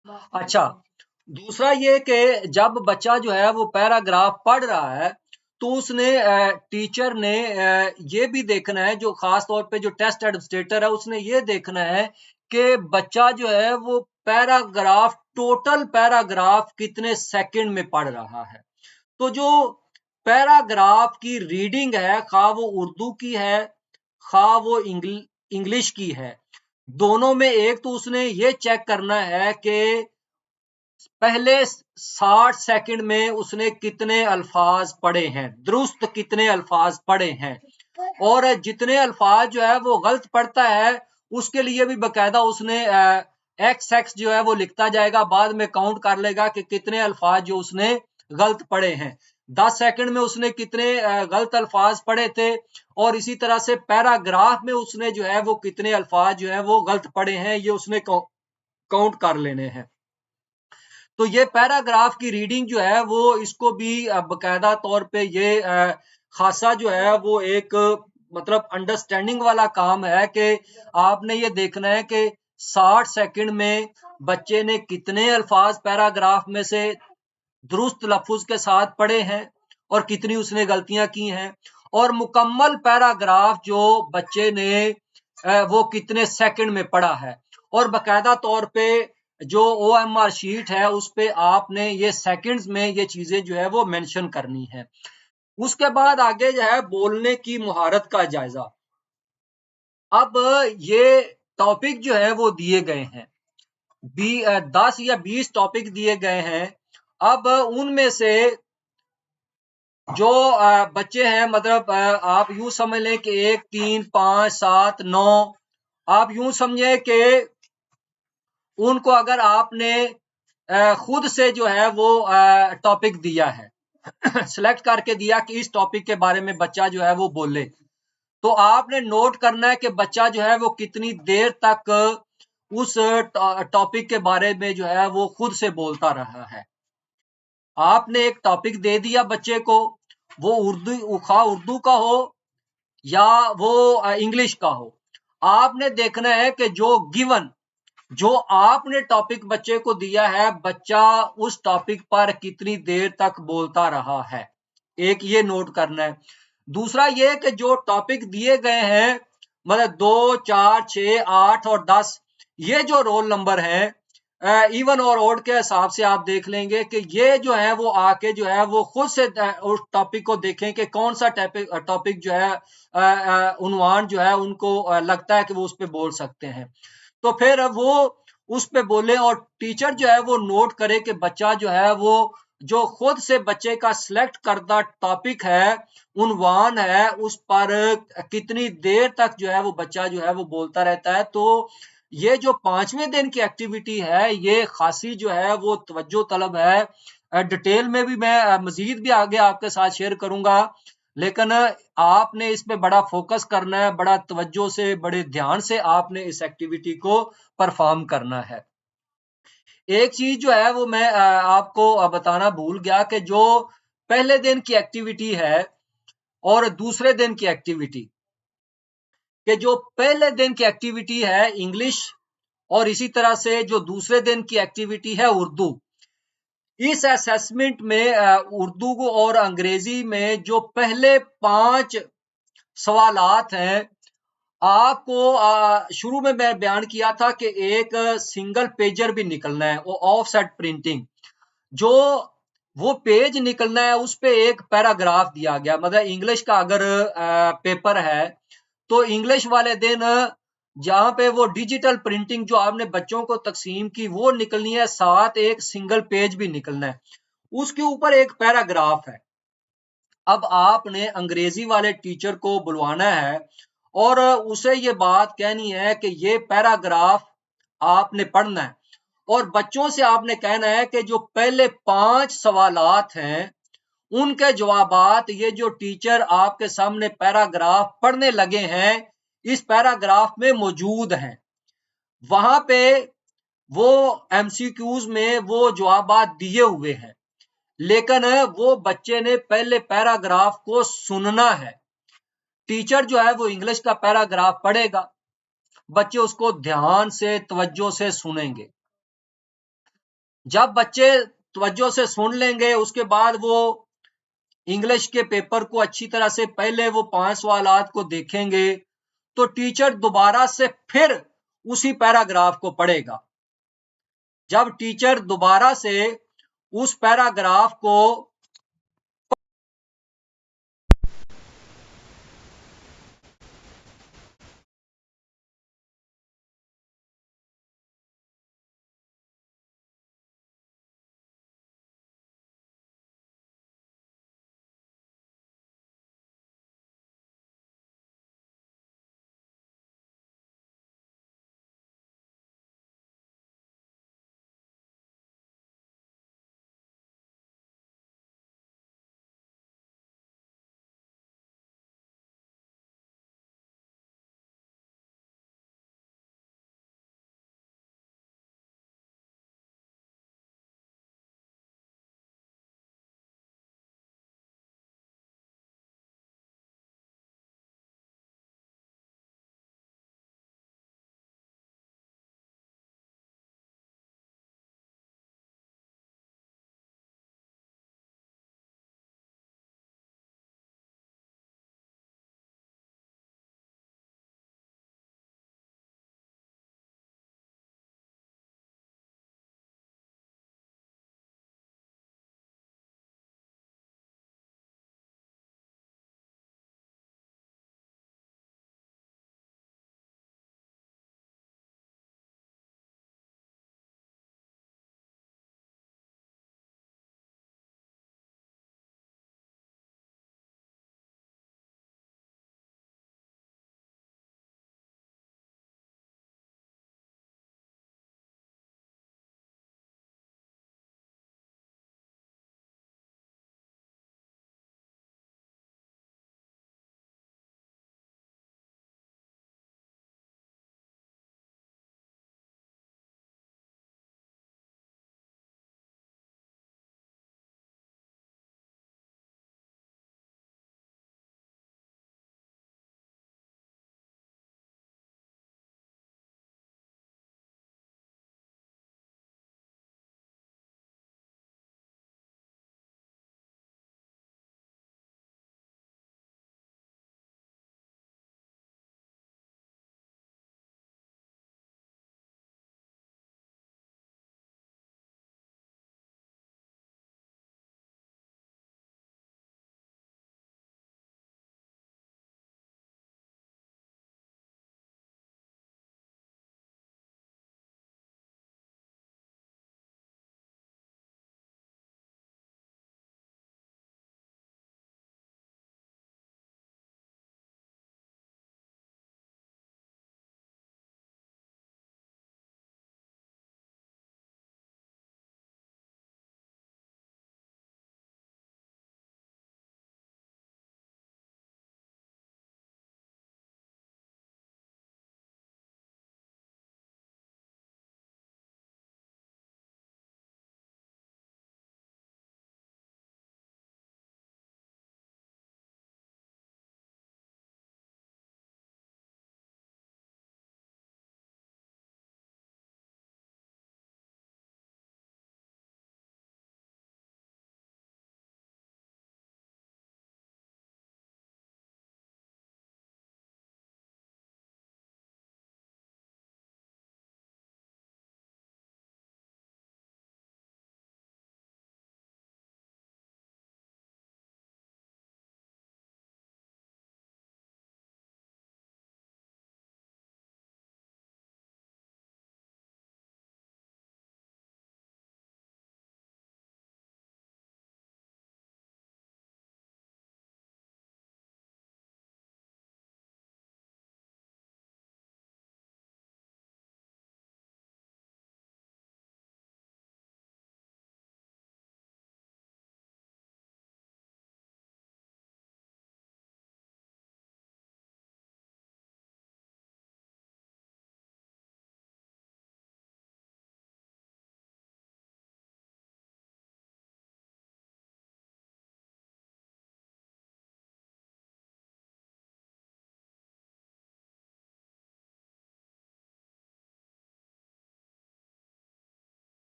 अच्छा, दूसरा ये कि जब बच्चा जो है वो पैराग्राफ पढ़ रहा है तो उसने टीचर ने ये भी देखना है, जो खास तौर पे जो टेस्ट एडमिनिस्ट्रेटर है उसने ये देखना है कि बच्चा जो है वो पैराग्राफ, टोटल पैराग्राफ कितने सेकंड में पढ़ रहा है। तो जो पैराग्राफ की रीडिंग है, खा वो उर्दू की है खा वो इंग्लिश की है, दोनों में एक तो उसने ये चेक करना है कि पहले 60 सेकंड में उसने कितने अल्फाज पढ़े हैं, दुरुस्त कितने अल्फाज पढ़े हैं। और जितने अल्फाज जो है वो गलत पढ़ता है उसके लिए भी बकायदा उसने एक्स एक्स जो है वो लिखता जाएगा, बाद में काउंट कर लेगा कि कितने अल्फाज जो उसने गलत पढ़े हैं। 10 सेकंड में उसने कितने गलत अल्फाज पढ़े थे, और इसी तरह से पैराग्राफ में उसने जो है वो कितने अल्फाज जो है वो गलत पढ़े हैं, ये उसने काउंट कर लेने हैं। तो ये पैराग्राफ की रीडिंग जो है वो इसको भी बकायदा तौर पे ये खासा जो है वो एक मतलब अंडरस्टैंडिंग वाला काम है कि आपने ये देखना है कि 60 सेकंड में बच्चे ने कितने अल्फाज पैराग्राफ में से दुरुस्त लफ्ज के साथ पढ़े हैं और कितनी उसने गलतियां की हैं, और मुकम्मल पैराग्राफ जो बच्चे ने वो कितने सेकंड में पढ़ा है। और बकायदा तौर पे जो OMR शीट है उस पे आपने ये सेकंड्स में ये चीजें जो है वो मेंशन करनी है। उसके बाद आगे जो है बोलने की मुहारत का जायजा। अब ये टॉपिक जो है वो दिए गए हैं, 10 या 20 टॉपिक दिए गए हैं। अब उनमें से जो बच्चे हैं, मतलब आप यूं समझ लें कि 1 3 5 7 9, आप यूं समझे कि उनको अगर आपने खुद से जो है वो टॉपिक दिया है, सिलेक्ट करके दिया कि इस टॉपिक के बारे में बच्चा जो है वो बोले, तो आपने नोट करना है कि बच्चा जो है वो कितनी देर तक उस टॉपिक के बारे में जो है वो खुद से बोलता रहा है। आपने एक टॉपिक दे दिया बच्चे को, वो उर्दू का हो या वो इंग्लिश का हो, आपने देखना है कि जो गिवन, जो आपने टॉपिक बच्चे को दिया है, बच्चा उस टॉपिक पर कितनी देर तक बोलता रहा है, एक ये नोट करना है। दूसरा ये कि जो टॉपिक दिए गए हैं, मतलब 2 4 6 8 और 10, ये जो रोल नंबर है इवन और ओड के हिसाब से आप देख लेंगे कि ये जो है वो आके जो है वो खुद से उस टॉपिक को देखें कि कौन सा टॉपिक जो है उन्वान जो है उनको लगता है कि वो उस पर बोल सकते हैं, तो फिर वो उस पे बोले। और टीचर जो है वो नोट करे कि बच्चा जो है वो जो खुद से बच्चे का सिलेक्ट करदा टॉपिक है, उन्वान है, उस पर कितनी देर तक जो है वो बच्चा जो है वो बोलता रहता है। तो ये जो 5वें दिन की एक्टिविटी है ये खासी जो है वो तवज्जो तलब है। डिटेल में भी मैं मजीद भी आगे आपके साथ शेयर करूंगा, लेकिन आपने इस पे बड़ा फोकस करना है, बड़ा तवज्जो से, बड़े ध्यान से आपने इस एक्टिविटी को परफॉर्म करना है। एक चीज जो है वो मैं आपको बताना भूल गया कि जो पहले दिन की एक्टिविटी है और दूसरे दिन की एक्टिविटी, कि जो पहले दिन की एक्टिविटी है इंग्लिश, और इसी तरह से जो दूसरे दिन की एक्टिविटी है उर्दू, इस असेसमेंट में उर्दू को और अंग्रेजी में जो पहले 5 सवालात हैं, आपको शुरू में मैं बयान किया था कि एक सिंगल पेजर भी निकलना है, वो ऑफसेट प्रिंटिंग, जो वो पेज निकलना है उस पे एक पैराग्राफ दिया गया। मतलब इंग्लिश का अगर पेपर है तो इंग्लिश वाले दिन जहां पे वो डिजिटल प्रिंटिंग जो आपने बच्चों को तकसीम की वो निकलनी है, साथ एक सिंगल पेज भी निकलना है, उसके ऊपर एक पैराग्राफ है। अब आपने अंग्रेजी वाले टीचर को बुलवाना है और उसे ये बात कहनी है कि ये पैराग्राफ आपने पढ़ना है, और बच्चों से आपने कहना है कि जो पहले 5 सवालात हैं उनके जवाबात ये जो टीचर आपके सामने पैराग्राफ पढ़ने लगे हैं इस पैराग्राफ में मौजूद हैं। वहां पे वो एमसीक्यूज में वो जवाबात दिए हुए हैं, लेकिन वो बच्चे ने पहले पैराग्राफ को सुनना है। टीचर जो है वो इंग्लिश का पैराग्राफ पढ़ेगा, बच्चे उसको ध्यान से तवज्जो से सुनेंगे। जब बच्चे तवज्जो से सुन लेंगे, उसके बाद वो इंग्लिश के पेपर को अच्छी तरह से पहले वो 5 सवालात को देखेंगे, तो टीचर दोबारा से फिर उसी पैराग्राफ को पढ़ेगा। जब टीचर दोबारा से उस पैराग्राफ को